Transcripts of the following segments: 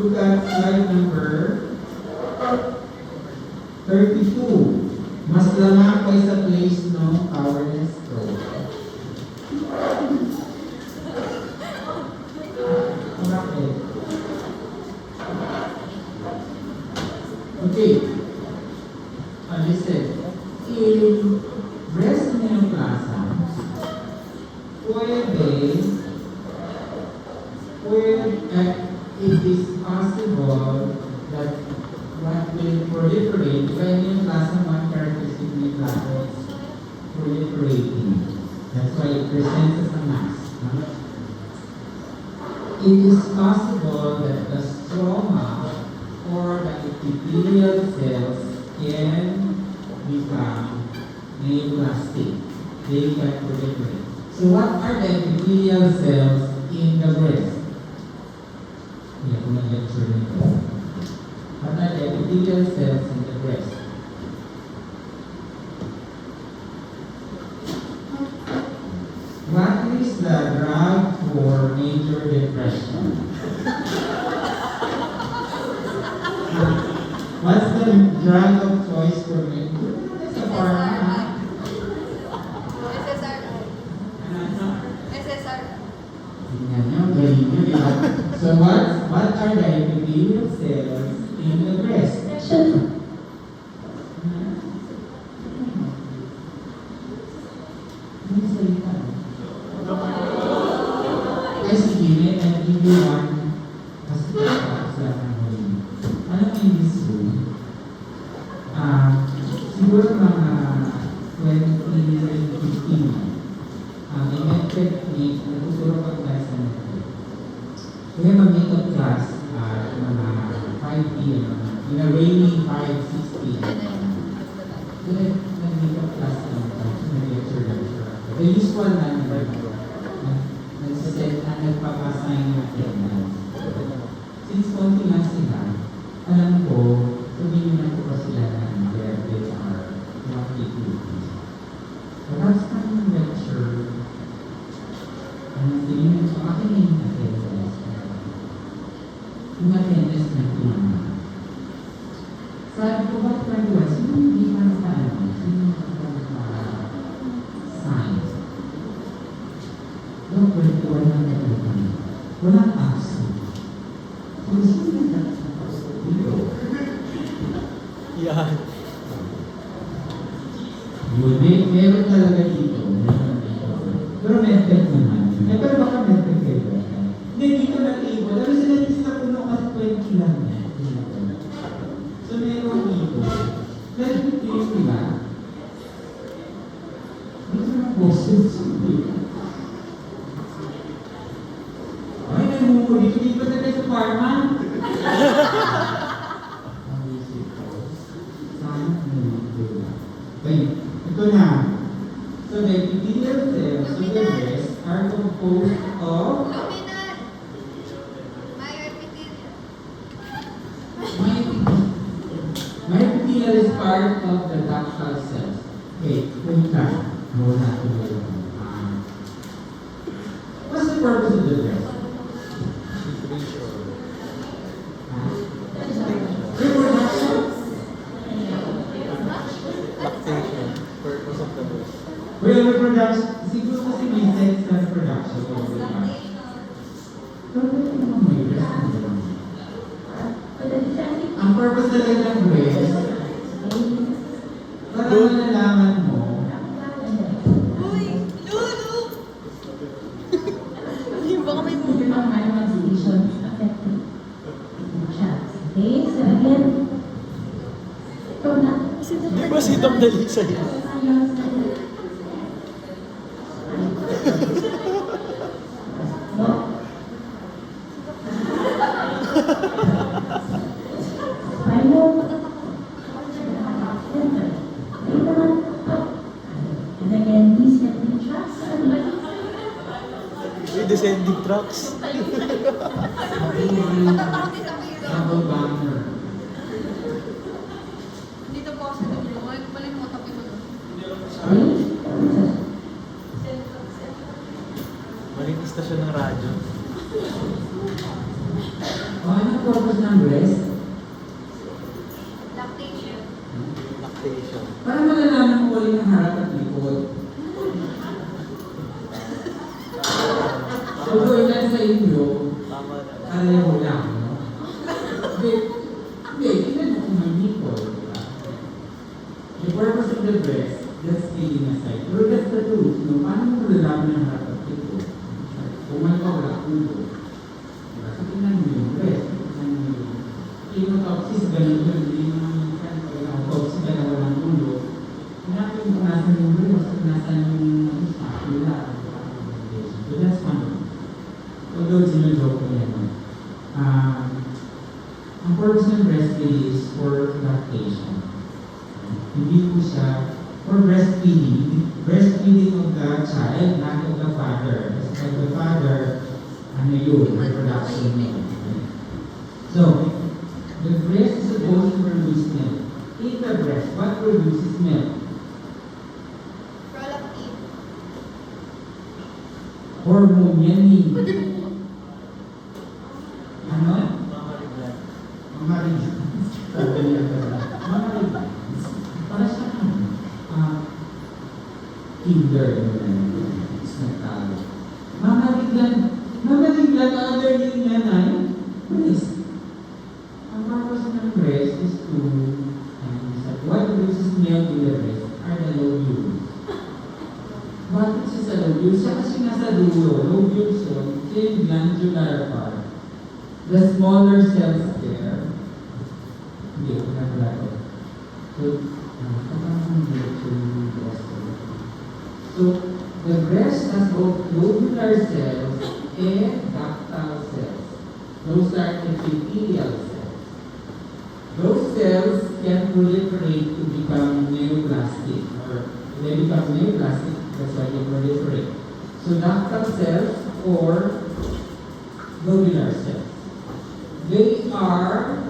Look at slide number 32. Mas lamang pa sa place ng powerless stroke. Bakit? Okay. Listen. In breast neoplasia, it is possible that what will proliferate when neoplasm one characteristic neoplasm is proliferating. That's why it presents as a mass. It is possible that the stroma or the epithelial cells can become neoplastic. They can proliferate. So what are the epithelial cells in the breast? What are the epithelial cells in the breast? What is the drug for major depression? What's the drug of choice for major? It's a pharma. So what are the epithelial cells in the breast? Yes, give you one. Alam mo yung history? Siguro mga 2015, may med-technique, nagtuturo ko tayo sa med-tech. Kaya mag-makeup class mga 5 p.m. In a rainy 5:60. Kaya nag-makeup class lang tayo, nag-lecture. The usual na nagpapasign na attendance. Since konti lang sila, alam ko, sabihin na ko pa sila ng diabetes or mga activities. Perhaps kami lecture, tingin ko, akin na yung attendance. Yung attendance na pinama. Sabi ko, ba't kaya? Sino hindi ka nakaalam? Sino science? Yung kwento lang na walang action. Kung sino na dito? Yan. Meron talaga dito. Pero medtech naman. Pero baka medtech kayo. Hindi, dito na table. Pero sila dito na puno kasi 20 lang. So meron dito. Let's be clear sila. Dito na boses. Ay, nagmumuli. Dito na tayo sa pharma. Ito na. So the epithelial cells of the breast are composed of my epithelial is part of the ductal cells. Okay, wait lang. Muna ito. What's the purpose of the breast? Well, reproduction, siguro kasi may sex na reproduction. Ang purpose talaga ng breast, para malalaman mo, baka may mga manifestations affected. Okay, so again, ito na. Di ba si Dom Dalisa yun? Descending trucks. double banner. Dito po sa dulo. Balik mo, tapi mo. Maling istasyon ng radyo. Ano purpose ng breast? Lactation. Lactation. Para malalaman mo ulit ang harap at likod. Although ilan sa inyo, Tama na. pareho lang, no? Hindi, tingnan mo kung may nipple, di ba? The purpose of the breast, that's feeding aside. Pero that's the truth, no? Paano mo malalaman ang harap at likod? Kung may wala, ulo. Diba? So, tingnan mo yung breast, tingnan mo yung hematoxis, ganun yun, hindi naman minsan pag autopsy ka na walang ulo. Hanapin mo kung nasan yung breast, kung nasan yung scapula. So that's one. Although sinajoke ko yan. Ang purpose ng breastfeeding is for lactation. Hindi po siya for breastfeeding of the child, not of the father. Kasi the father, ano yun, reproduction yun. So, the breast is supposed to produce milk. In the breast, what produces milk? Prolactin. Hormone yan eh. Ano? Mamariglan. Mamariglan. Sabi niya ba? Mamariglan. Para sa kinder. Isnatalo. Mamariglan other than nanay. Please. Ang purpose ng breast is to, what produces milk in the breast are the lobules. Bakit siya sa lobules? Siya kasi nasa dulo. Lobules yun, siya yung glandular part. The smaller cells there, hindi, wala ko. So, the breast has both lobular cells and ductal cells. Those are epithelial cells. Those cells can proliferate to become neoplastic, or they become neoplastic, that's why they proliferate. So, ductal cells or lobular cells. They are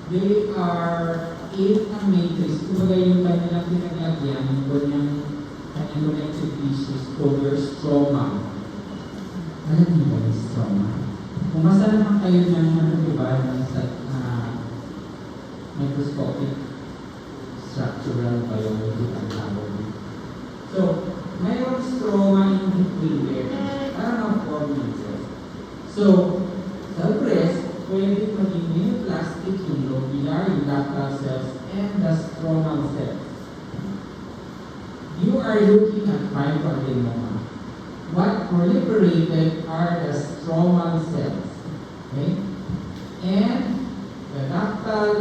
in a matrix. Kumbaga yung kanilang pinaglagyan, yung kanyang connective tissues called their stroma. Alam niyo ba yung stroma? Kung masa naman kayo ng diba, sa microscopic structural biology ang tawag. So, mayroong stroma in between there. Parang form ng cells. So, sa breast, pwede maging neoplastic yung lobular, yung ductal cells, and the stromal cells. You are looking at fibroadenoma. What proliferated are the stromal cells. Okay? And the ductal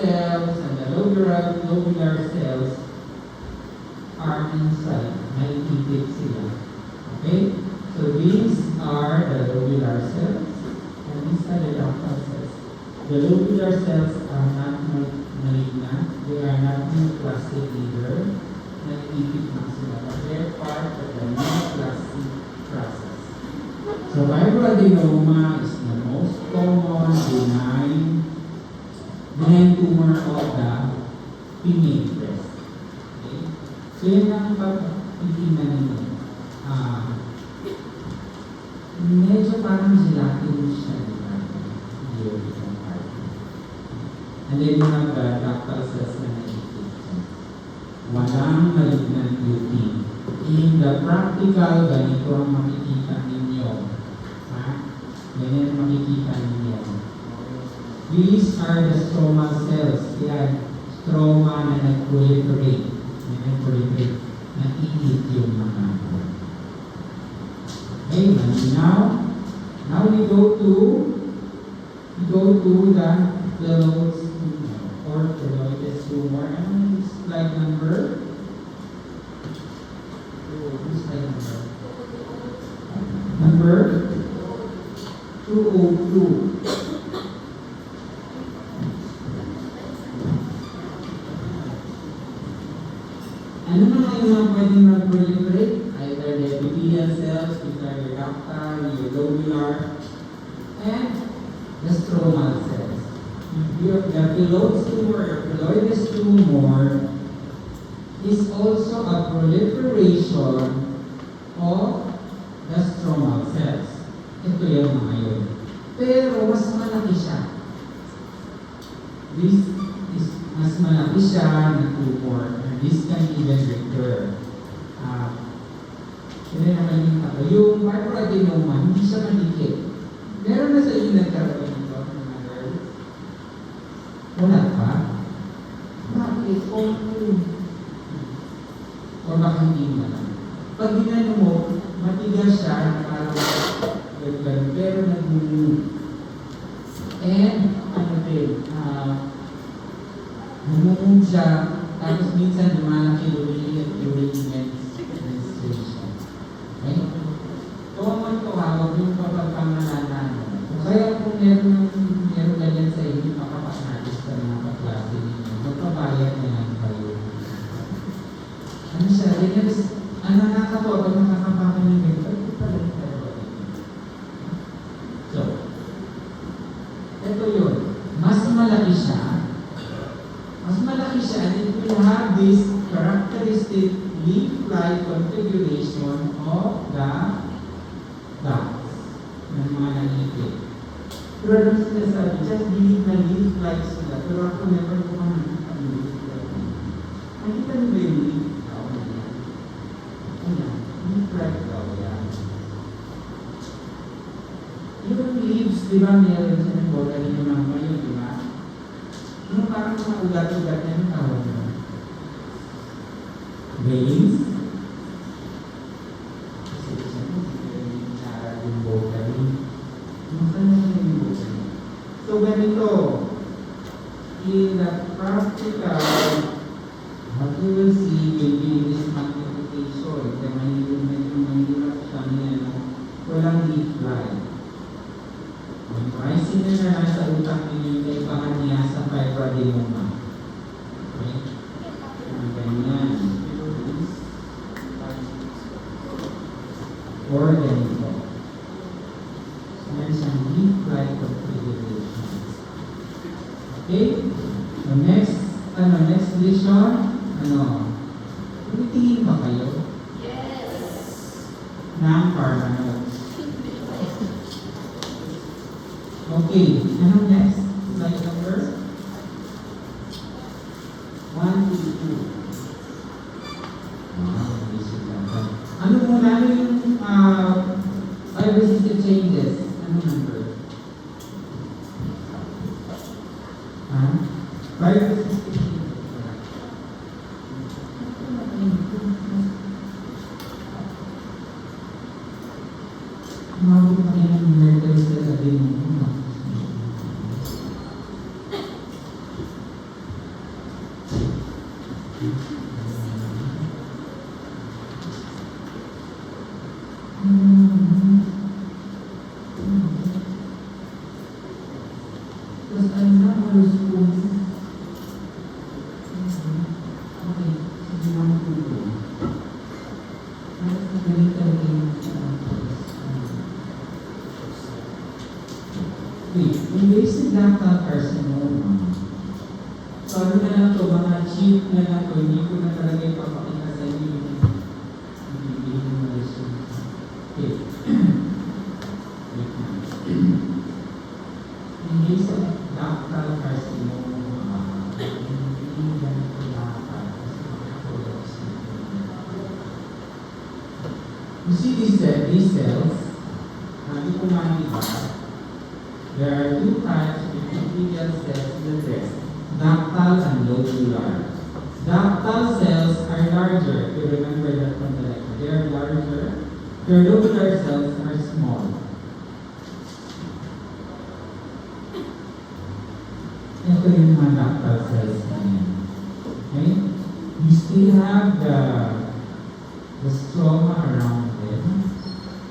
cells and the lobular cells are inside. Nakikitip sila. Okay? So these are the lobular cells, and these are the ductal cells. The lobular cells are not malignant, they are not neoplastic either. Nakikitip na sila, but they're part of the neoplastic process. So fibroadenoma is the most common benign tumor of the female breast. Okay? So yun ang pag-titingnan ninyo. Medyo parang gelatinous siya, diba? Hindi yung isang part. And then you have the ductal cells na nakikita. Walang malignant beauty. In the practical, ganito ang makikita ninyo. Ha? Ganyan ang makikita ninyo. These are the stromal cells. Yan, stroma na nag-proliferate. Nakikit yung mga. Okay, now we go to the Phyllodes tumor or Phyllodes tumor. Ano slide number? Slide number 202. Ano naman yung mga pwedeng mag-proliferate? Either the epithelial cells, which are your ductal, your lobular, and the stromal cells. The Phyllodes tumor or Phyllodes tumor is also a proliferation of the stromal cells. Ito yung mga yun. Pero mas malaki siya. This is mas malaki siya na tumor. And this can even recur. Kaya naman yung ako. Yung fibroadenoma, hindi siya malikit. Meron na sa inyo nagkaroon nito, mga girls? Wala pa? Bakit? O baka hindi mo lang. Pag ginano mo, matigas siya, parang ganun, pero nag-move. And, ano din, nag-move siya, tapos minsan lumalaki during menstruation. Okay? Common to hawag yung kapagpamalala. Kaya kung meron ganyan sa inyo, makapanalis ka ng mga kaklase ninyo, magpabayad na lang kayo. Ano siya? Ang nakakatawa pag nakakapaka ng ganito, ito pala yung fibroadenoma. So, ito yun. Mas malaki siya. And it will have this characteristic leaf-like configuration of the ducts ng mga nangyayari. Pero ano sinasabi? Just believe na leaf-like sila. Pero ako never ko kang nakita ng leaf-like. Nakita niyo ba yung leaf? Ayan. Leaf-like daw yan. Yung leaves, di ba meron sa ng bola rin yung mga yun, di ba? Yung parang mga ugat-ugat na yung tawag mo. Veins. Kasi isa mo, yung tsara yung bola rin. Yung kanya yung bola rin. So, ganito, in the practical, what you will see will be this magnification. Kaya mahirap siya niya, walang leaf-like. Ay, sino na nasa utak ninyo yung kaibahan niya sa fibroadenoma? Okay? Ganyan. Or ganito. Yan siyang leaf-like configuration. Okay? So next lesion, tingin ba kayo? Yes! Ng Carmanoid. Okay, anong next? Slide number? 1 to 2. Ano muna yung fiber-system changes? Ano number? Fiber-system changes. Mabot na kayo ng murders sa sabi mo. Terus anda harus okay, gimana dulu? Harus kembali lagi. Invasive ductal carcinoma. So ano na lang to, mga cheap na lang to, hindi ko na talaga ipapakita sa inyo yung bibili ng mga results. Okay. Invasive ductal carcinoma. Hindi ganito lahat. You see these cells? Hindi ko makikita. There are two types of epithelial cells in the breast, ductal and lobular. Ductal cells are larger, if you remember that from the lecture. They are larger. Your lobular cells are small. Ito yung mga ductal cells na yan. Okay? You still have the stroma around them.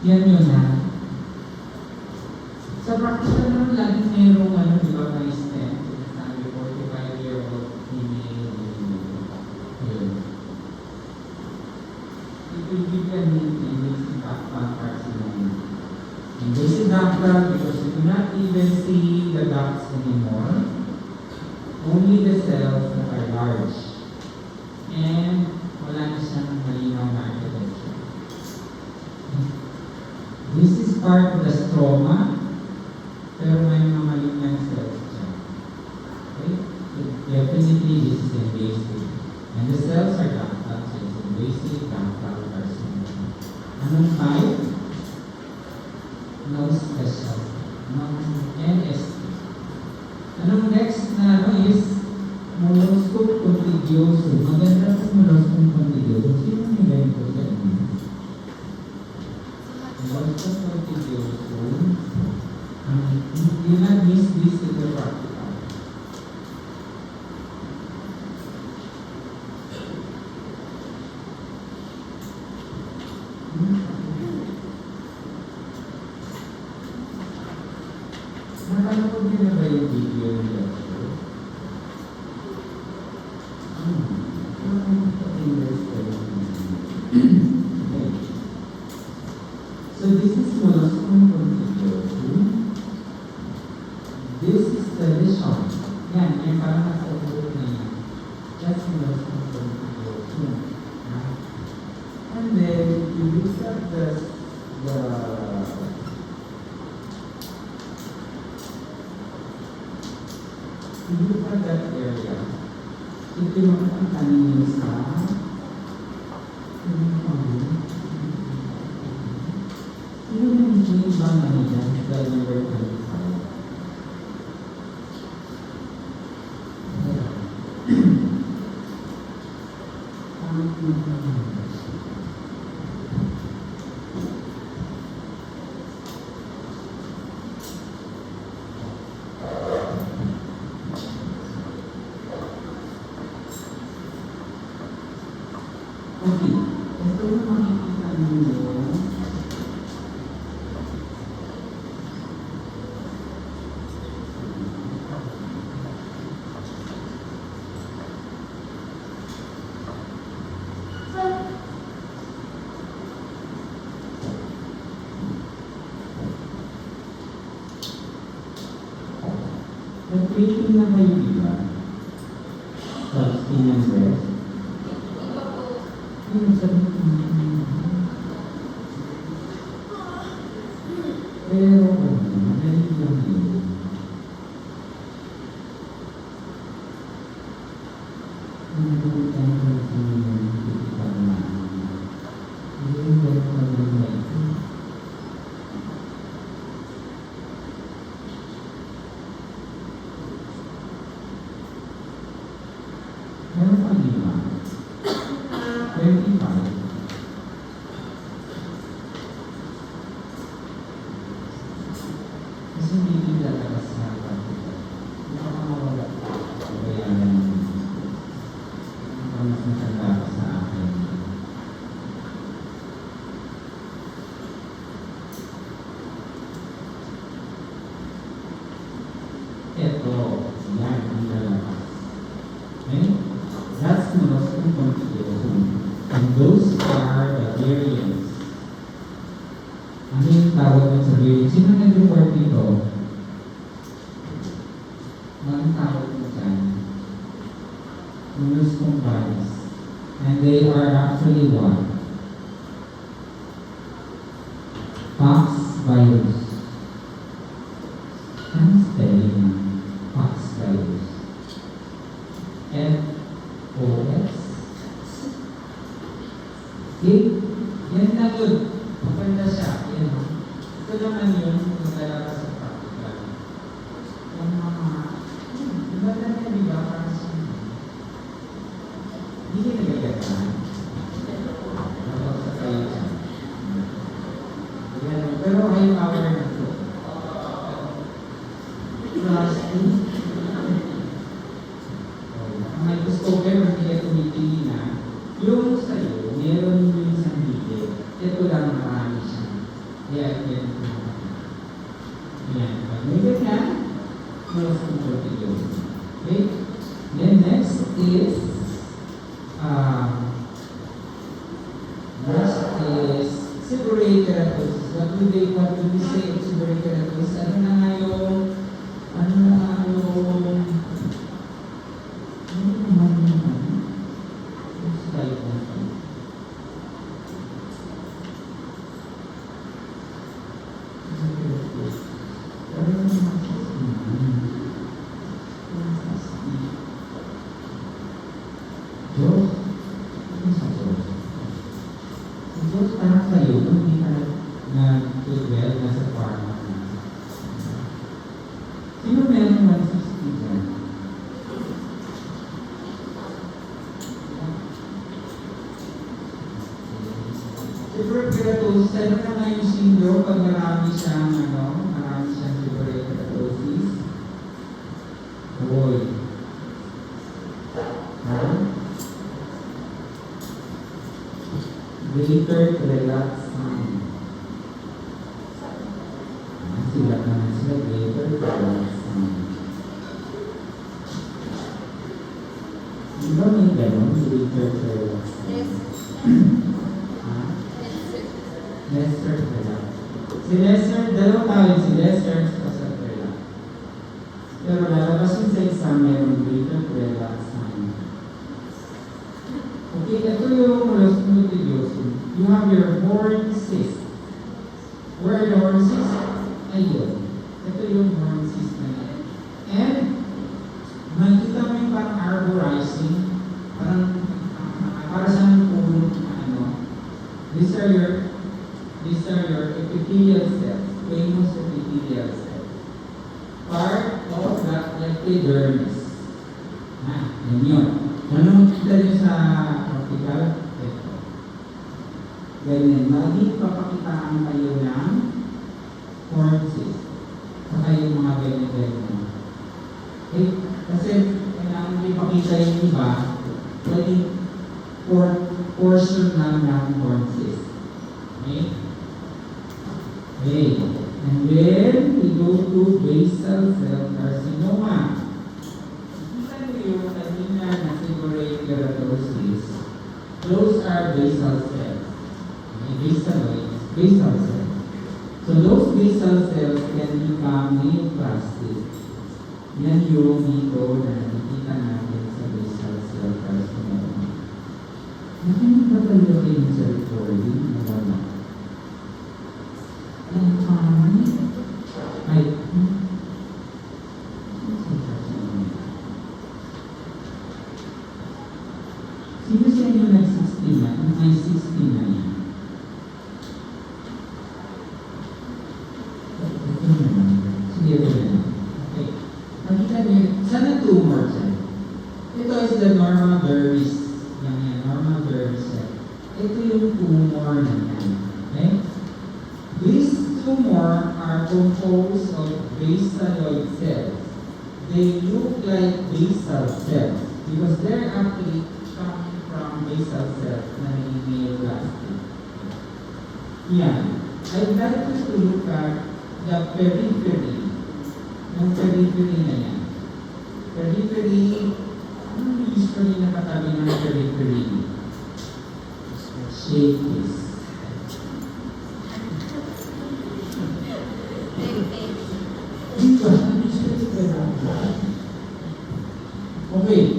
Yan yun na. Sa practical naman, laging merong di ba, may stem, sinasabi 45-year-old female, yun. It will give you an invasive ductal carcinoma. Invasive ductal because you do not even see the ducts anymore, only the cells that are large. And wala na siyang malinaw na architecture. This is part of the stroma. basic. And the cells are ductal, so it's a basic ductal carcinoma. Anong type? No special. No NST. Anong next na ano is molluscum contagiosum. Maganda sa molluscum contagiosum. Sino may ganito sa inyo? Molluscum contagiosum. You not miss this in the practical. Nakanood niyo na ba yung video ng doctor? Okay. So this is molluscum contagiosum. This is the lesion. Yan, yung parang nasa ulo na yan. That's molluscum contagiosum. And then, you look at you look at that area. Ito yung ang kanina sa yung bang ano yan, the number 25. Okay, ito yung makikita ninyo. Nag-training na kayo, di ba? Sa skin and breast. Iba po. Ano sabi ko? Pero, madali lang yun. Nagulutan ko sa mga critical na. Hindi rin ko maganda ito. Meron pang lima. 25. Kasi hindi talaga sa practical. Mawala. Kaya yan. Mas matanda ka sa akin. Ito. Yan ang lalabas. Okay? That's molluscum contagiosum. And those are the variants. Ano yung tawag mo sa variants? Sino nag-report dito? Anong tawag mo dyan? Molluscum virus. And they are actually what? Pox virus. Ano spelling na? Pox virus. F-O-S. Okay? Yan na good. Maganda siya. Yan. Ito naman yun kung lalabas sa practical. Yung mga iba na niya, di ba? Parang siya. Hindi niya nagagatan. Kapag sa kayo siya. Yan. Pero high power na ito. Plus 2. May gusto pero hindi ka tumitingin na yung sa'yo, meron yung isang bigay. Ito lang marami siya. Kaya yan. Yan. Pag may ganyan, molluscum contagiosum. Okay? Then next is seborrheic keratosis. What do we say of seborrheic keratosis? Ano na nga yung Sino meron 160 dyan? Super keratosis, ano na nga yung syndrome pag marami siyang seborrheic keratosis? Boy. Ha? Greater relax sound. Sila naman sila, greater relax sound. Di ba may ganon, greater relax sound? Ha? Lester relax. Si Lester, dalawang tao yun, si Lester at sa relax. Pero lalabas yun sa exam, mayroong greater relax sound. Okay, ito yung molluscum. You have your horn cyst. Where are the horn cysts? Ayun. Ito yung horn cyst na yan. And, makikita mo yung parang arborizing, para sa puno, these are your epithelial cells, famous epithelial cells. Part of the epidermis. Yan yun. Ano makikita nyo sa optical? Ito. Ganyan. Lagi papakitaan kayo ng horn cyst. Saka yung mga ganyan-ganyan. Okay? Kasi kailangan ipakita yung iba, pwedeng portion lang ng horn cyst. Okay? Okay. And then, we go to basal cell carcinoma. Kita nyo yung kanina na seborrheic keratosis. Those are basal cells. Okay? Basal cells. So those basal cells can become neoplastic. Yan yung dito na nakikita natin sa basal cell carcinoma. Nakinig ba kayo kayo sa recording? Wala. Sino sa inyo nag-69? May 69. Sige, okay. Makita niyo, saan ang tumor dyan? Ito is the normal dermis. Yan, normal dermis cell. Ito yung tumor na yan. Okay? These tumor are composed of basaloid cells. They look like basal cells because they're actually coming from basal cells na neoplastic. Yan. I'd like you to look at the periphery. Yung periphery na yan. Periphery, ano usually nakatabi ng periphery? Shape this. Okay.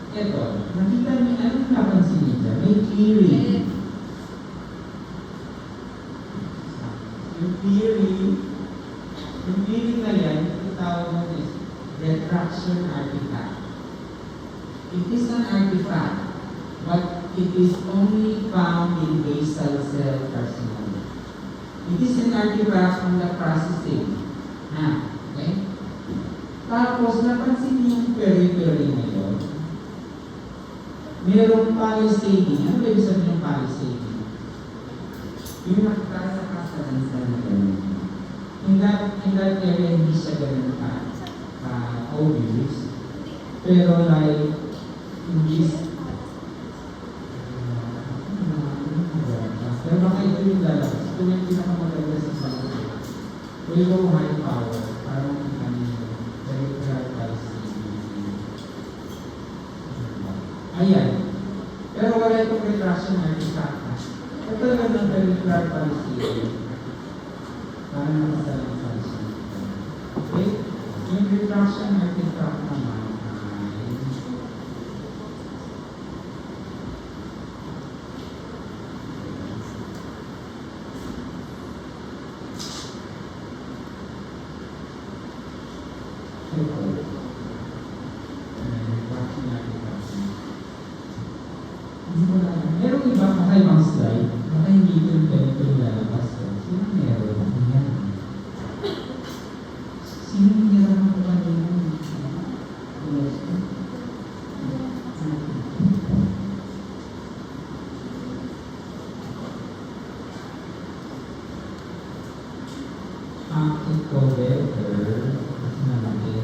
Ito, nakita niyo, anong napansin niyo dyan? May clearing. Yung clearing na yan, ito tawag mo is retraction artifact. It is an artifact, but it is only found in basal cell carcinoma. It is an artifact from the processing. Okay? Tapos, napansin niyo yung periphery na yun. Merong palisading. Ano ba ibig sabihin ng palisading? Yung nakakasalansan na gano'n. In that area, hindi siya gano'n obvious. Pero like, in this, pero baka ito yung lalabas. Ito yung pinakamaganda sa pagkakas. We go high power. Parang ayan. Pero wala itong retraction artifact. Ito lang ang peripheral palisade. Para nakasalansan siya. Okay? Yung retraction artifact naman ay ito. Retraction artifact. Merong ibang kakaibang slide, baka hindi ito yung ganito yung lalabas. Sino meron? Ayan. ito better. Mas malaki.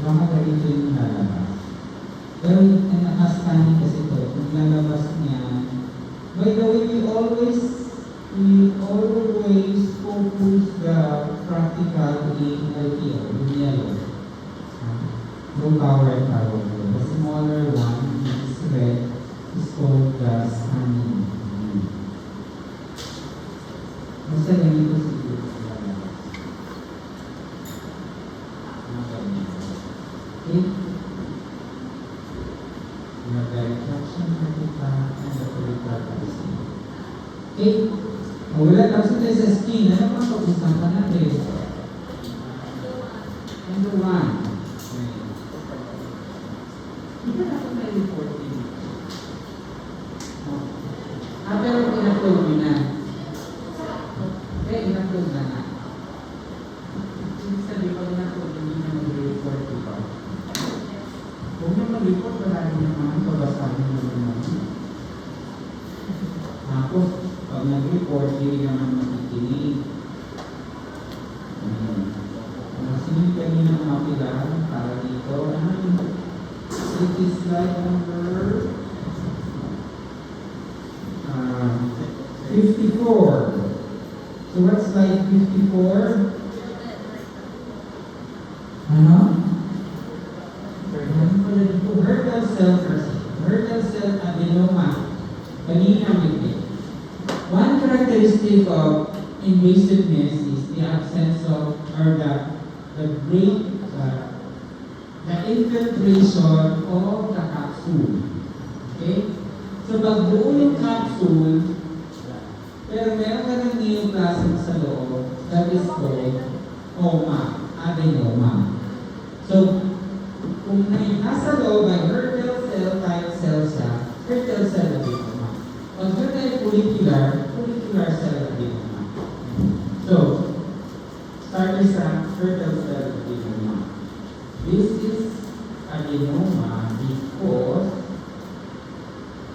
Baka ganito yung lalabas. Pero nakaskanin kasi ito. Yung lalabas niya. By the way, we always focus the practical in LTO, in yellow. Low power and powerful. The smaller one, which is red, is called the scanning. Basta ganito siguro sa lalabas. Okay? The reflection practica and the critical practicing. Okay? Wala tapos tayo sa skin. Ano pang pag-usapan natin? Number 1. Hindi ka natin may reporting. Pero in-upload nyo na. In-upload na na. Ibig sabihin, pag in-upload, hindi na mag-report ito. Kung nyo mag-report, wala rin naman pabasahin nyo naman. Tapos, pag nag-report, hindi naman makikinig. Sinunod kanina mga pilar para dito. Ano yung it is slide number 54. So what's slide 54? Ano? Hurdle cell adenoma. Kanina may one characteristic of invasiveness is the absence of, or the infiltration of the capsule. Okay? So, pag buo yung capsule, pero meron ka ng neoplasm sa loob, that is called adenoma. So, kung nasa loob ay hurdle cell type cell siya, hurdle cell adenoma. Pag yun ay follicular cell adenoma. So, start sa hurdle cell adenoma. This is adenoma because,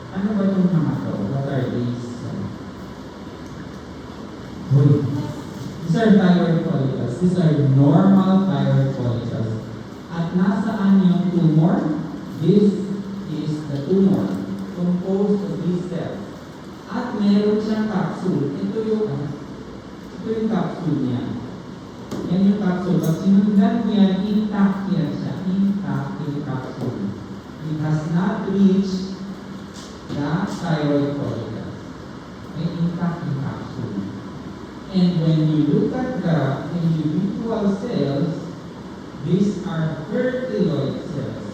ano ba itong mga to? What are these? These are thyroid follicles. These are normal thyroid follicles. At nasaan yung tumor? This is the tumor composed of these cells. At meron siyang capsule. Ito yung capsule niya. Yan yung capsule. Pag sinundan niya, intact yan siya. Intact yung capsule. It has not reached the thyroid follicles. May intact yung capsule. And when you look at the individual cells, these are fertiloid cells.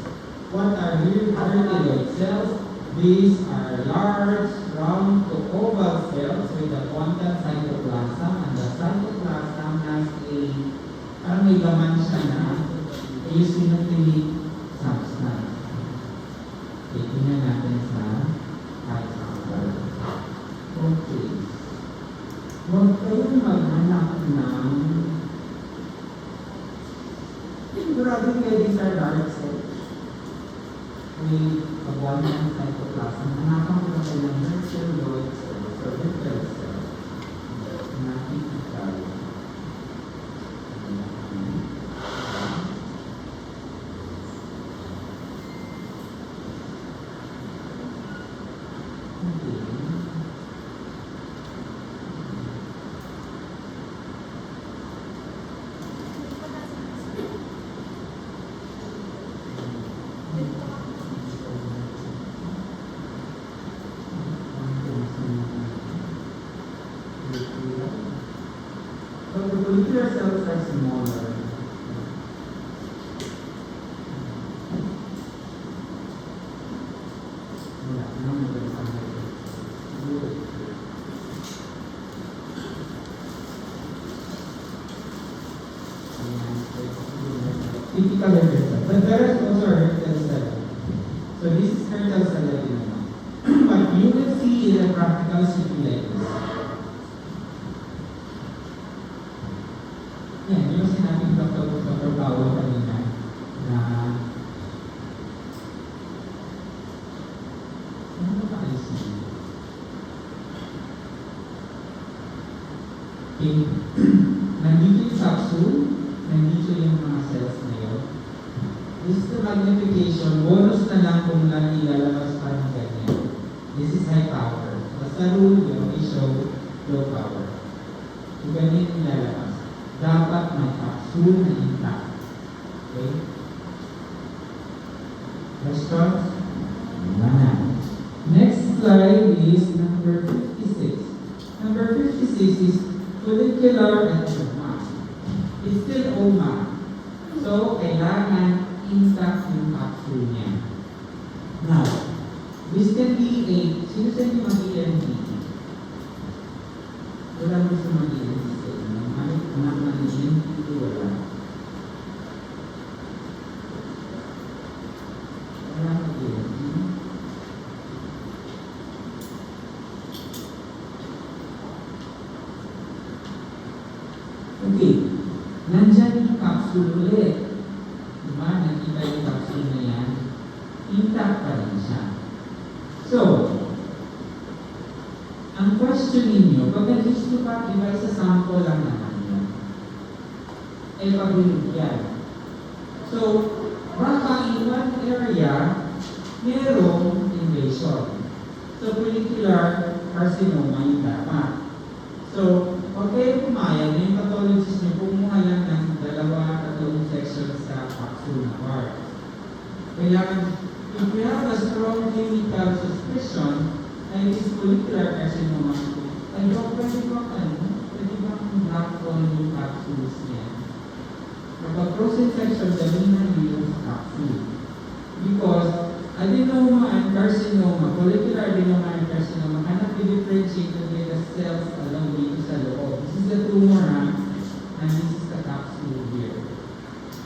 What are fertiloid cells? These are large, round to oval cells with abundant cytoplasm, and the cytoplasm has parang may laman siya na eosinophilic substance. Okay, tingnan natin sa example. Okay. Huwag kayong maghanap ng grabe kayo these are dark cells. With abundant cytoplasm. Hanapan ko lang kayo ng fertiloid cells or fertile cells. Nakikita tayo. So the follicular cells are smaller. Typical hurdle cell. But there is also a hurdle cell. So this is hurdle cell adenoma. But you will see in a practical city like this. Yan, yung sinabi ng Dr. Paolo kanina na ano ba ayos niya? Okay. Nandito yung capsule, nandito yung mga cells na yun. This is the magnification. Bonus na lang kung lang ilalabas pa ng ganyan. This is high power. Basta rule yun, i-show low power. Kung ganyan ilalabas, dapat may capsule na intact. Okay? Questions? Wala. Next slide is number 56. Number 56 is follicular and OMA. It's still OMA. So, kailangan intact yung capsule niya. Now, this can be a, sino sa inyo mag-EMT? Wala gusto mag-EMT sa inyo. Anak mag-EMT, wala. Wala mag-EMT. Okay, nandyan yung capsule ulit. Diba? Nakita yung capsule na yan. Intact pa rin siya. So, ang question ninyo, pag nag-histopath, diba isa sample lang naman yun? Eh, pag-hulog yan. So, baka in one area, merong invasion. So, follicular carcinoma yung dapat. So, huwag kayo pumayag, yung pathologist niyo, kumuha lang ng 2-3 sections sa capsule na part. Kailangan, if we have a strong clinical suspicion, ay this follicular carcinoma, ay pwede bang block all yung capsules niya. Kapag cross section, damihan niyo yung capsule. Because, adenoma and carcinoma, follicular adenoma and carcinoma, cannot be differentiated by the cells along dito sa loob. This is the tumor, and this is the capsule here.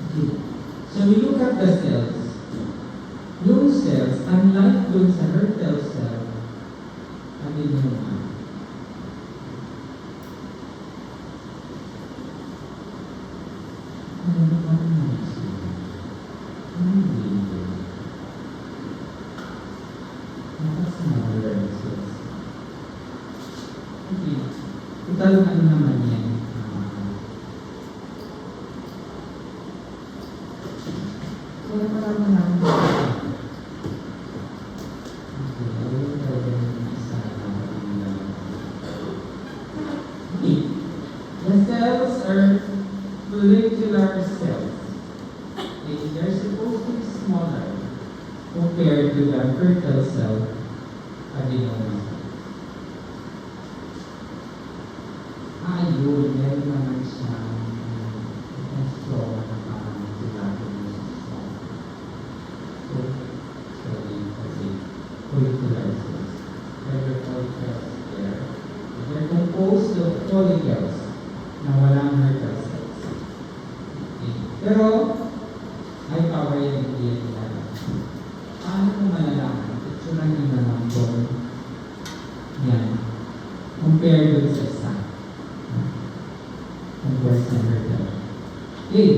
Okay. So we look at the cells. Yung cells, unlike dun sa Hertel cell, adenoma. Adenoma naman siya. Okay. Total ano naman yan? So, parang naman okay. The cells are follicular cells. Okay. They're supposed to be smaller compared to the Hertel cell adenoma. Ayun, meron naman siyang strong na parang sinabi mo sa strong. So, sorry, kasi follicular cells. There are follicles there. They're composed of follicles na walang Hertel cells. Okay. Pero, high power yan hindi yan nila. Paano kung malalaman? Picturean nyo na lang kung yan. Compared with sa isa. Compared sa Hertel. Okay.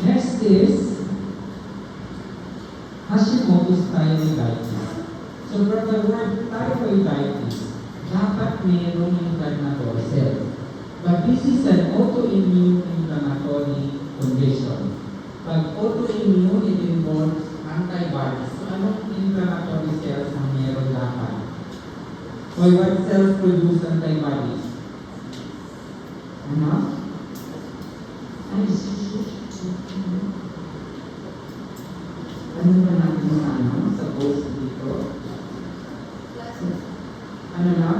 Next is Hashimoto's thyroiditis. So from the word thyroiditis, dapat mayroong inflammatory cell. But this is an autoimmune inflammatory condition. Pag autoimmune, it involves antibodies. So anong inflammatory cells ang meron dapat? Or what cells produce antibodies? Ano? Ano ba natin sa ano? Sa post dito? Ano na?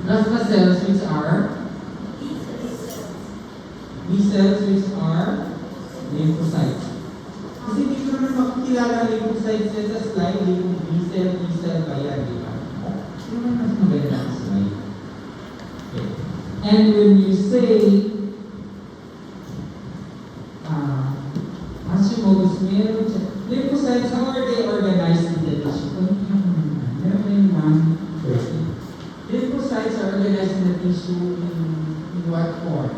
Plasma cells which are? B cells which are lymphocytes. Kasi hindi ko naman makikilala lymphocytes sa slide, yung B cell ba yan, di ba? Ano naman mas maganda ang slide? Okay. And when you say Hashimoto's meron siya, lymphocytes, how are they organized in the tissue? Meron yung 130. Lymphocytes are organized in the tissue in what form?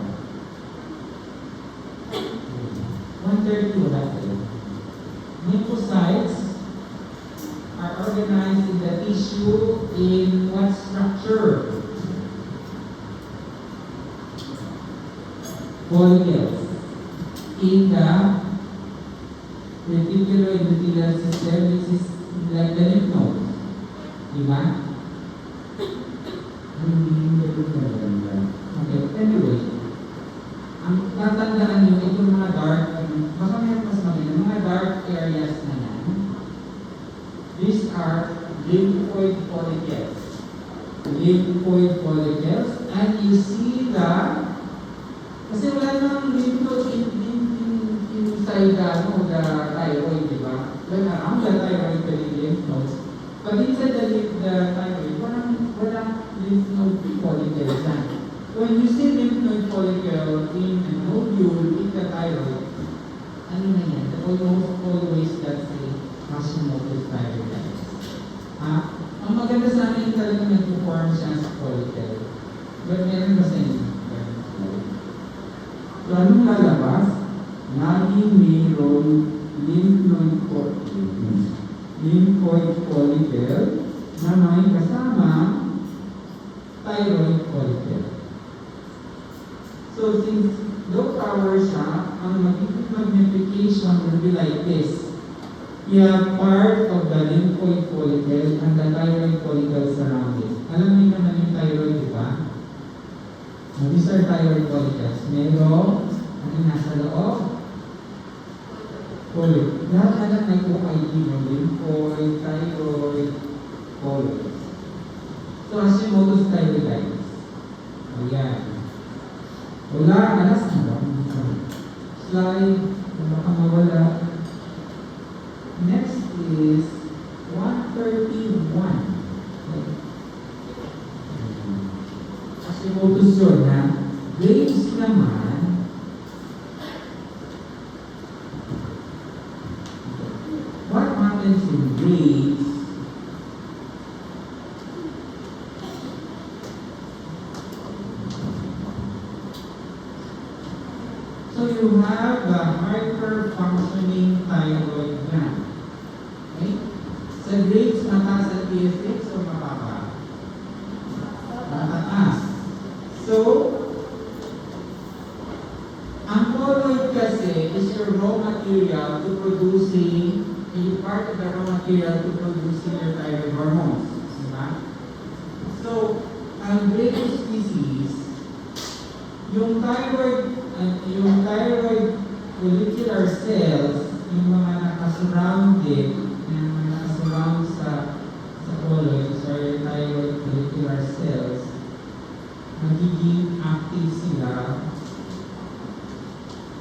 130 wala kayo. Lymphocytes are organized in the tissue in what structure? Follicles. In the reticuloendothelial system, which is like the lymph nodes. Diba? Okay, anyway. Ang tatandaan nyo, itong mga dark, baka may mas maganda, mga dark areas na yan, these are lymphoid follicles. Lymphoid follicles, and you see that, kasi wala nang lymph nodes inside the thyroid, di ba? When around the thyroid, the lymph nodes, but inside the thyroid, walang lymph node follicles yan. When you see lymph node follicle in a nodule in the thyroid, ano na yan? Almost always that's a Hashimoto's thyroiditis. Ang maganda sa amin talaga nag-form siya sa follicle. But meron ba sa inyo? So, anong lalabas? Laging mayroong lymphoid follicle na may kasama Thyroid follicle. So since low power siya, ang magiging magnification will be like this. You have part of the lymphoid follicle and the thyroid follicle surrounding. Alam niyo naman yung thyroid, di ba? These are thyroid follicles. Merong, ano nasa loob? Follicle. Lahat na may OID ng lymphoid, thyroid, follicles. So, Hashimoto's thyroiditis. Ayan. Wala, alas na ba? Slide, baka mawala. Next is 131. Hashimoto's yun na. Graves naman, what happens in Graves? So you have the hyper-functioning thyroid gland. Okay? Sa Graves, mataas ang TSH o mababa? Mataas. So, ang colloid kasi is your raw material to producing, part of the raw material to producing your thyroid hormones. Diba? So, ang Graves' disease, yung thyroid follicular cells, yung mga nakasurrounded, yung mga nakasurround sa colloid, or your thyroid follicular cells, magiging active sila,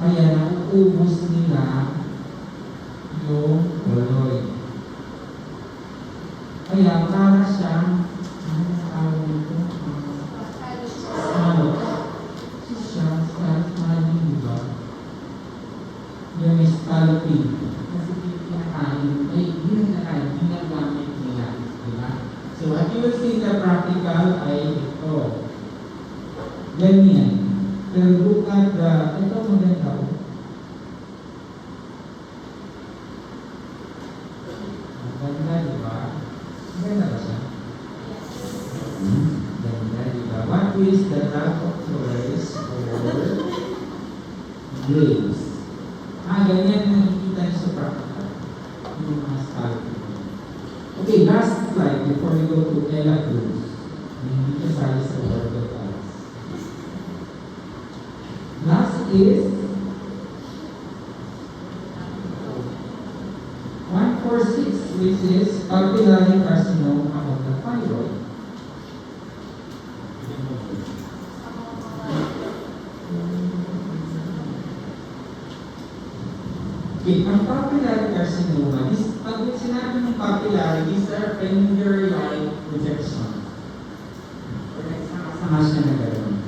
kaya nauubos nila yung colloid. Kaya para siyang, ano tawag nito? Yung scalloping. Kasi pinakain, hindi na kinakain, ginagamit nila. Diba? So what you will see in the practical ay ito. Ganyan. Pero look at ito maganda ko. Maganda, diba? Maganda ba siya? Ganda, diba? What is the type of choice for Graves? Ganyan na nakikita niyo sa practical. Yung mga scalping. Okay, last slide before we go to Ella Cruz. Hindi kasali sa World of Arts. Last is 146, which is papillary carcinoma of the thyroid. Okay, ang papillary carcinoma, pag sinabi ng papillary, these are finger-like projection. Or nagsama siya na gano'n.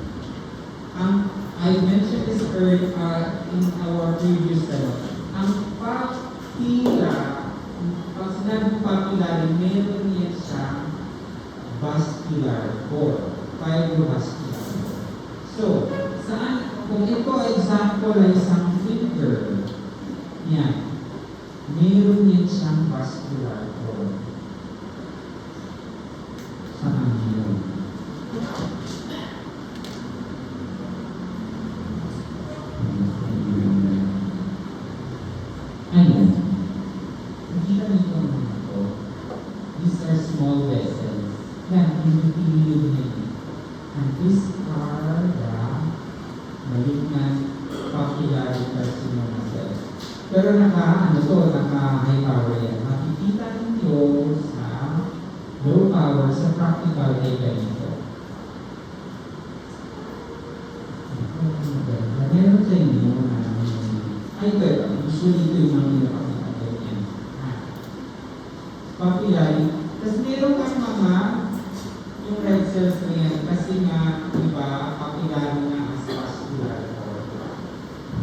I mentioned this earlier in our previous talk. Ang papilla, pag sinabi ng papillary, meron niya siyang vascular core, fibrovascular. So, kung ito example ay isang finger, yan. Meron yan siyang vascular core. epithelial. And these are the malignant papillary carcinoma cells. Pero naka high power yan. Makikita ninyo sa low power sa practical data nito. Meron sa inyo na usually ito yung mga pinapakita ko yan. Papillary. Tapos meron kang mga yung red cells na yan kasi nga iba papillary na as vascular.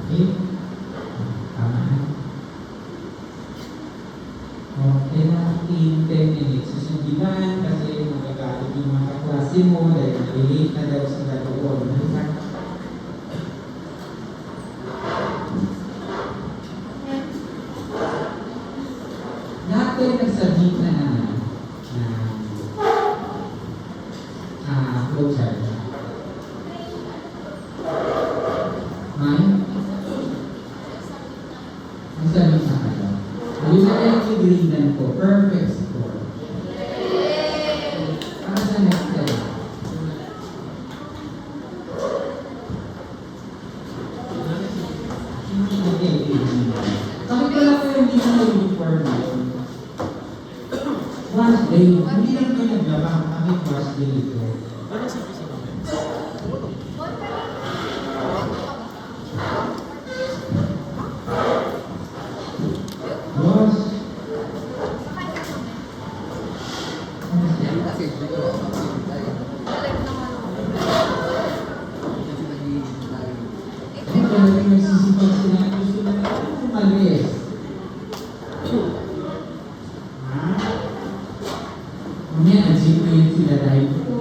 Okay? Tama. Okay na 10 minutes. Susundilan kasi magagalit yung mga kaklase mo dahil nalilate na daw sila doon. Lahat kayo nagsabit na flowchart. May? Nagsabit na kayo. Yun na yung i-gradean ko. Perfect score. Para sa next step. Bakit wala ko yung hindi na uniform? Wash day. Hindi lang ko naglabang. Bakit wash day ito? Ano si Pisa namin? Wash. Ano talagang nagsisipag sila? Gusto na umalis. Mamaya, nag-gym na yun sila dahil ito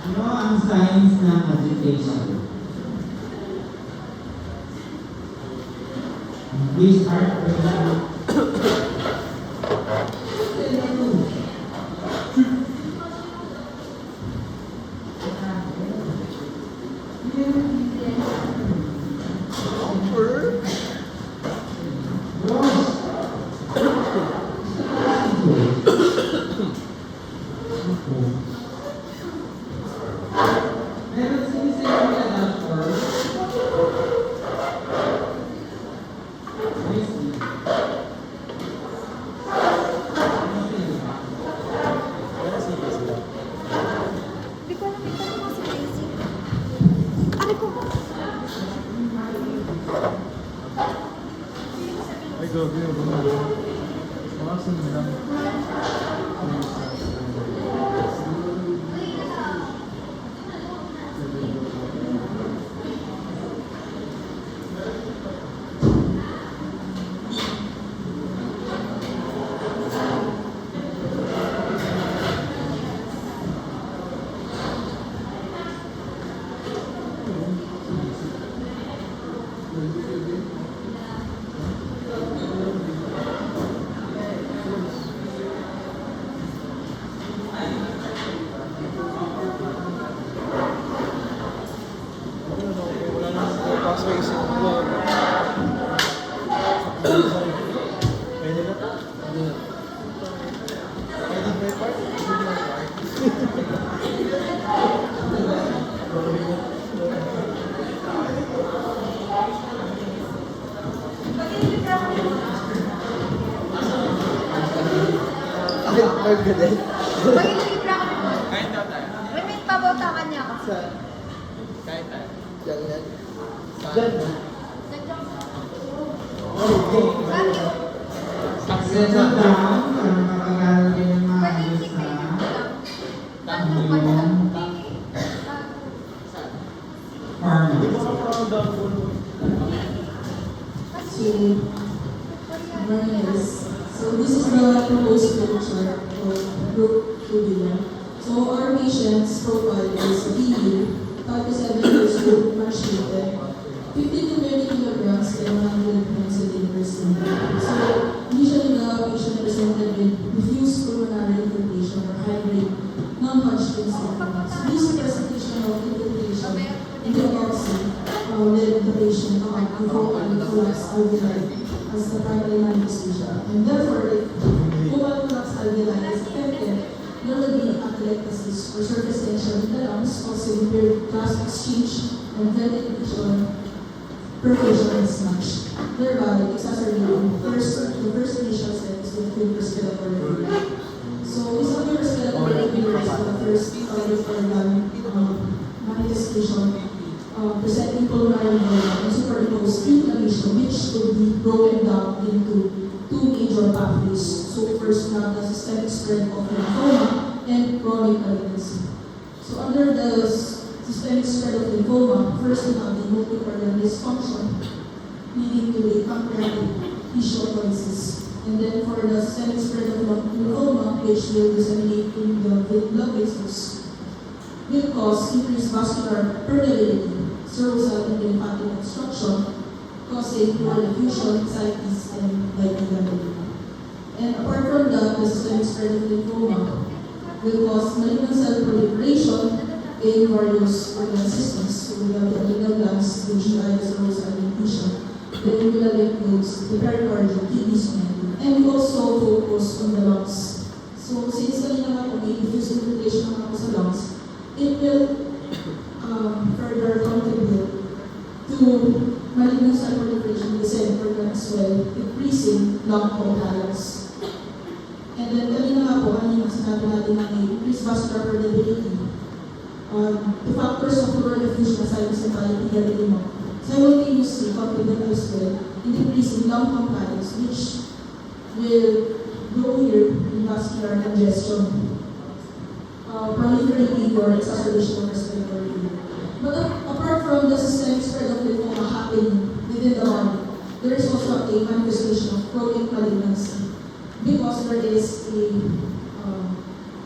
ano ang signs ng agitation? Increased heart rate. Meron sinisabi na doctor. Ano si Pisa? Hindi ko alam ito naman si Daisy. Aray ko. Ay, gabi na ba? Makasin mo lang. Wala na sa pasok yung isip ko. Pwede na? Pwede na. Pwede may part? Pwede may part? Ay, magaling. Mag-ilibra kami mo. May pabautakan niya ako. Sa... Kahit tayo. Diyan yan. Diyan na. Settle down para mapag-aral kayo ng maayos sa pharmacy. So this is the proposed picture of group 2B. So our patient's profile is female, 37 years old, menstruated, 50 to 30 kilograms and 100 centimeters in height. So initially the patient presented with diffuse pulmonary infiltration or high-grade non-Hodgkin lymphoma. So this presentation of infiltration in the autopsy led the patient to undergo collapse alveoli as the primary manifestation. And therefore, if collapse alveoli there will be atelectasis or surface tension in the lungs, causing impaired gas exchange and ventilation, perfusion, and snatch, thereby exacerbating the first initial steps of the respiratory failure. So, isang respiratory failure is the first organ manifestation presenting pulmonary embolism and superimposed inflammation, which could be broken down into two major pathways. So first, we have the systemic spread of lymphoma and chronic malignancy. So under the systemic spread of lymphoma, first we have the multi-organ dysfunction, leading to the pancreatic tissue lysis. And then for the systemic spread of lymphoma, which will disseminate in the blood vessels, will cause increased vascular permeability, serosal and lymphatic obstruction, causing pleural effusion, ascites, and lighting. And apart from that, the systemic spread of lymphoma will cause malignant cell proliferation in various organ systems. So we have the adrenal glands, the GI, the serosal, and tissue, the inguinal lymph nodes, the pericardium, kidneys, and we also focus on the lungs. So since kanina nga po may diffuse infiltration ng sa lungs, it will further contribute to malignant cell proliferation in the same organ as well, increasing lung compliance. And then kanina nga po, kanina sinabi natin na may increased vascular permeability. The factors of pleural effusion, ascites, and lighting simultaneously contribute as well in decreasing lung compliance, which will grow here in vascular congestion, proliferating or exacerbation of respiratory failure. But apart from the systemic spread of lymphoma happening within the body, there is also a manifestation of chronic malignancy because there is a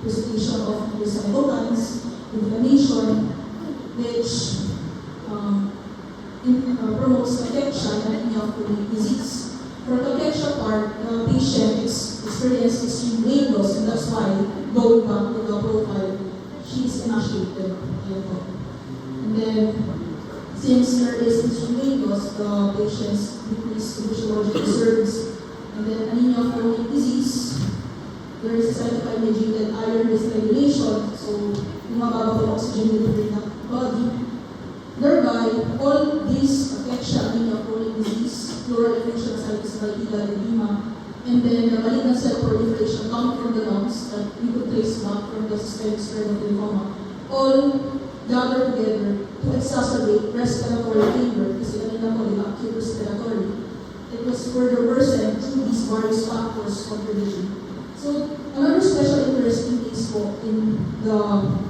presentation of cytokines, inflammation, which promotes cachexia and anemia of chronic disease. For cachexia part, the patient experiences extreme weight loss, and that's why, going back to the profile, she is emaciated. And then, since there is extreme weight loss, the patient's decreased physiological service. And then anemia of chronic disease, there is a cytokine-mediated iron dysregulation, so yung mababa po oxygen delivery ng body. Thereby, all these cachexia, anemia of chronic disease, pleural effusion, ascites, lighting, edema, and then the malignant cell proliferation coming from the lungs that we could trace back from the systemic spread of lymphoma, all gather together to exacerbate respiratory failure kasi kanina po yung acute respiratory. It was further worsened through these various factors contributing. So, another special interesting case po in the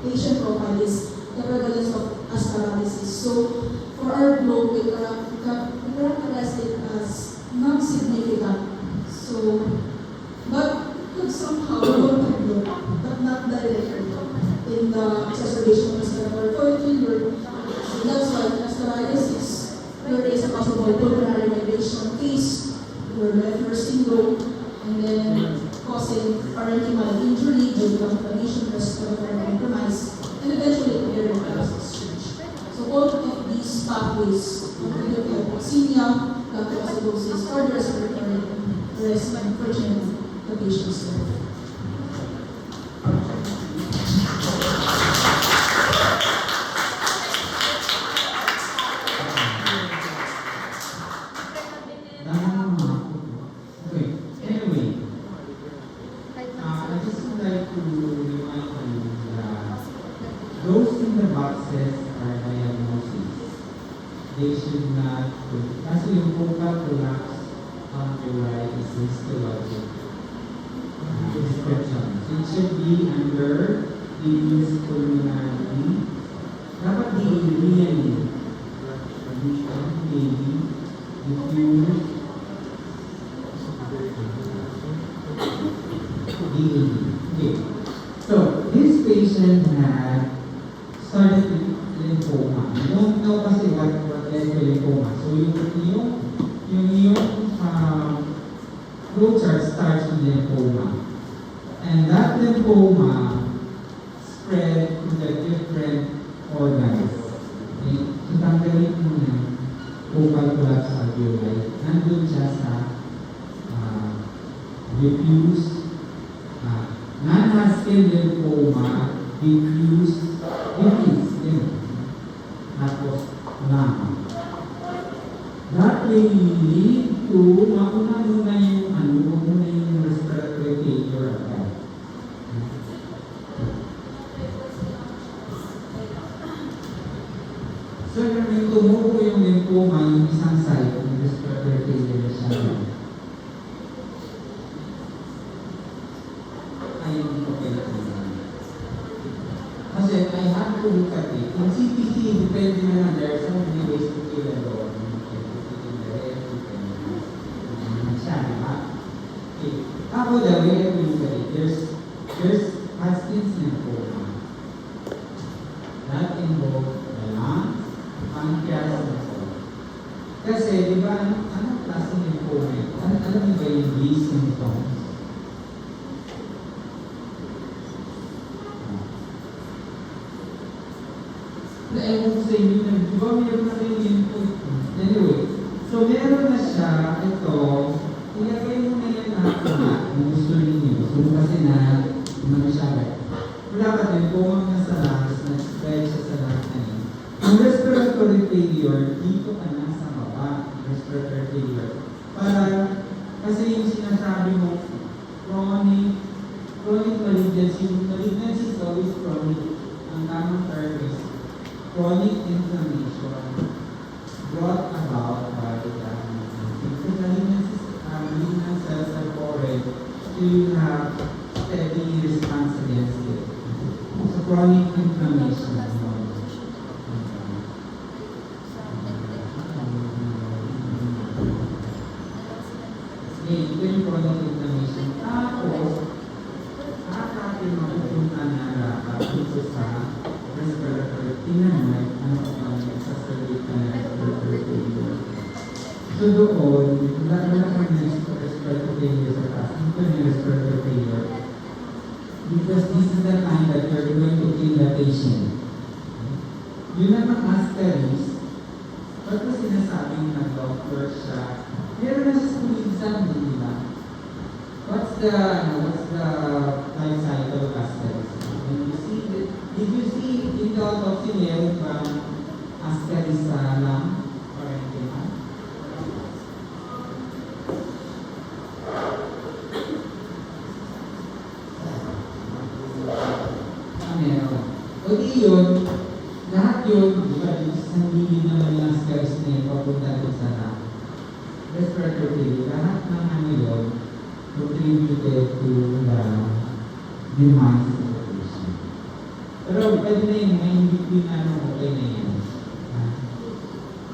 patient profile is the prevalence of asparagisis. So, for our group, we characterize it as non-significant. So, but could somehow contribute, but not directly, in the exacerbation of respiratory failure. So that's why in asparagisis, there is a possible pulmonary migration case, or Leffler syndrome, and then causing parenchymal injury due to inflammation, respiratory compromise, and eventually impaired gas exchange. So all of these pathways contribute to hypoxemia, lactobacillosis, cardiorespiratory arrest, and unfortunately, the patient's death. Okay, anyway, I just would like to remind you that those in the boxes are diagnoses. They should not, kasi yung focal collapse on the right is histologic description. So it should be under diffuse pulmonary. Dapat di yan eh. Diffuse Okay. So this patient had started with lymphoma. You don't know kasi what is lymphoma. So yung flowchart starts with lymphoma. And that lymphoma spread to the different organs. Okay? So tanggalin mo na focal collapse alveoli. Nandun siya sa diffuse Non-Hodgkin lymphoma, diffuse, tapos lama. That may lead to, mauna muna yung respiratory failure agad. So, yung tumubo yung lymphoma, yung isang site, yung respiratory failure siya. Ay, hindi ko kailangan. Kasi I have to look at it. Yung CPC, depende na lang, there are so many ways to kill a dog. You can put it in the air, you can siya, di ba? Okay. Ako, the way I look at it, there's Hodgkin's lymphoma. That involves the lungs, pancreas, and so on. Kasi, di ba, anong klase lymphoma ito? Alam mo ba yung these symptoms? Ewan ko sa inyo na, di ba mayroon na rin yun po ito? Anyway, so meron na siya, ito, ilagay mo na yan na kung gusto ninyo. So kasi na, siya, wala ka din, kumang na sa lungs, na-spread siya sa lungs na yun. Ang respiratory failure, dito ka na sa baba, respiratory failure. Para, kasi yung sinasabi mo, chronic malignancy is always chronic. Ang tamang term is chronic inflammation brought about by the malignant cells are foreign, so you have steady response against it. So chronic inflammation. Okay, ito yung chronic inflammation. Tapos, natin mapupunta na dito sa respiratory, tinamay, ano pa ang exacerbate na respiratory failure. So doon, wala pa rin respiratory failure sa taas. Ito yung respiratory failure. Because this is the time that you're going to kill the patient. Yun ang asterisk. Pagka sinasabing na doctor siya, meron na siya sa kulisan, di ba? What's the life cycle of asterisk? Did you see in the autopsy meron bang asterisk sa lung or anything? Meron. O di yun, lahat yun, di ba, isang bilin naman yung asterisk na yun, papunta doon sa lung. Respiratory, lahat ng ano yun, contributed to the demise of the patient. Pero pwede na yun, may in-between okay na yun.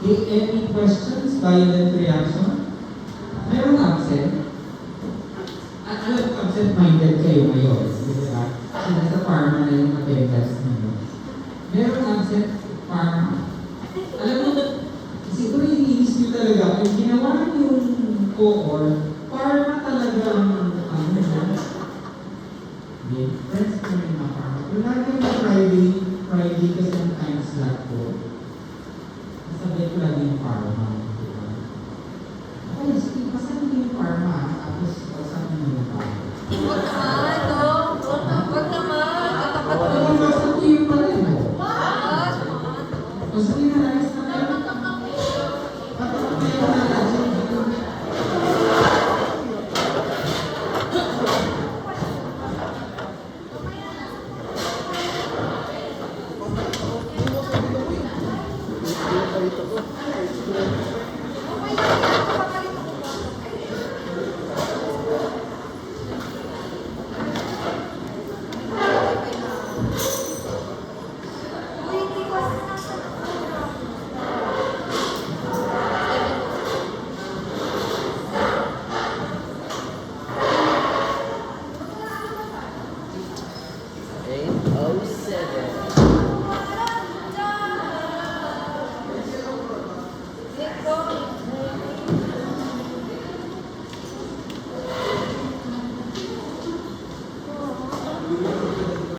Okay, any questions? Violent reaction? Meron absent? Alam ko absent-minded kayo ngayon. Diba? Kasi nasa pharma na yung attendance ninyo. Meron absent pharma? Alam mo, siguro iniinis nyo talaga. Kung ginawa yung cohort, pharma talaga ang friends ko rin na pharma. Kung lagi yung Friday kasi ang time slot ko, nasabi ko lagi yung pharma. Okay, sige, pasan mo yung pharma, tapos pasan mo yung pharma. Huwag naman, no? Huwag naman. Katapat mo. Ano ba sa tuyo pa rin mo? Bakit? O sige na, alis na kayo. Patapat na yung nalagyan. Oh, 7.